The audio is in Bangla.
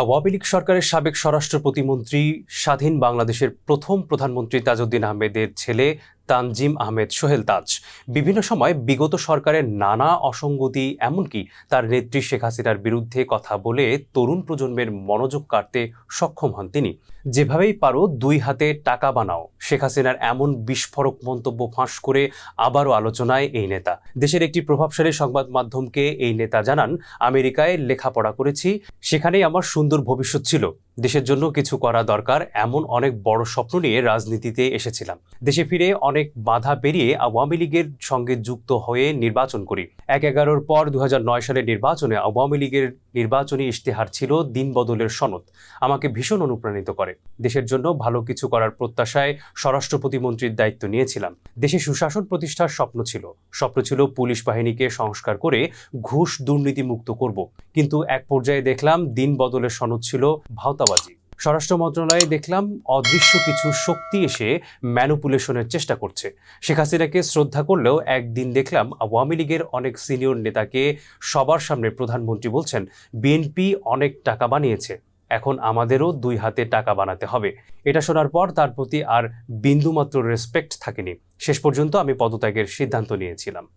আওয়ামী লীগ সরকারের সাবেক স্বরাষ্ট্র প্রতিমন্ত্রী স্বাধীন বাংলাদেশের প্রথম প্রধানমন্ত্রী তাজউদ্দিন আহমেদের ছেলে তানজিম আহমেদ সোহেল তাজ বিভিন্ন সময় বিগত সরকারের নানা অসঙ্গতি এমনকি তার নেত্রী শেখ হাসিনার বিরুদ্ধে কথা বলে তরুণ প্রজন্মের মনোযোগ কাড়তে সক্ষম হন তিনি। যেভাবেই পারো দুই হাতে টাকা বানাও, শেখ হাসিনার এমন বিস্ফোরক মন্তব্য ফাঁস করে আবারও আলোচনায় এই নেতা। দেশের একটি প্রভাবশালী সংবাদ মাধ্যমকে এই নেতা জানান, আমেরিকায় লেখাপড়া করেছি, সেখানেই আমার সুন্দর ভবিষ্যৎ ছিল। দেশের জন্য কিছু করা দরকার, এমন অনেক বড় স্বপ্ন নিয়ে রাজনীতিতে এসেছিলাম। দেশে ফিরে অনেক বাধা পেরিয়ে আওয়ামী লীগের সঙ্গে যুক্ত হয়ে নির্বাচন করি। ১/১১ পর ২০০৯ সালের নির্বাচনে আওয়ামী লীগের নির্বাচনী ইশতেহার ছিল দিন বদলের সনদ। আমাকে ভীষণ অনুপ্রাণিত করে। দেশের জন্য ভালো কিছু করার প্রত্যাশায় স্বরাষ্ট্র প্রতিমন্ত্রীর দায়িত্ব নিয়েছিলাম। দেশে সুশাসন প্রতিষ্ঠার স্বপ্ন ছিল পুলিশ বাহিনীকে সংস্কার করে ঘুষ দুর্নীতি মুক্ত করব। কিন্তু এক পর্যায়ে দেখলাম দিন বদলের সনদ ছিল ভাওতাবাজি। স্বরাষ্ট্র মন্ত্রণালয়ে দেখলাম অদৃশ্য কিছু শক্তি এসে ম্যানুপুলেশনের চেষ্টা করছে। শেখ হাসিনাকে শ্রদ্ধা করলেও একদিন দেখলাম আওয়ামী লীগের অনেক সিনিয়র নেতাকে সবার সামনে প্রধানমন্ত্রী বলছেন, বিএনপি অনেক টাকা বানিয়েছে, এখন আমাদেরও দুই হাতে টাকা বানাতে হবে। এটা শোনার পর তার প্রতি আর বিন্দুমাত্র রেসপেক্ট থাকেনি। শেষ পর্যন্ত আমি পদত্যাগের সিদ্ধান্ত নিয়েছিলাম।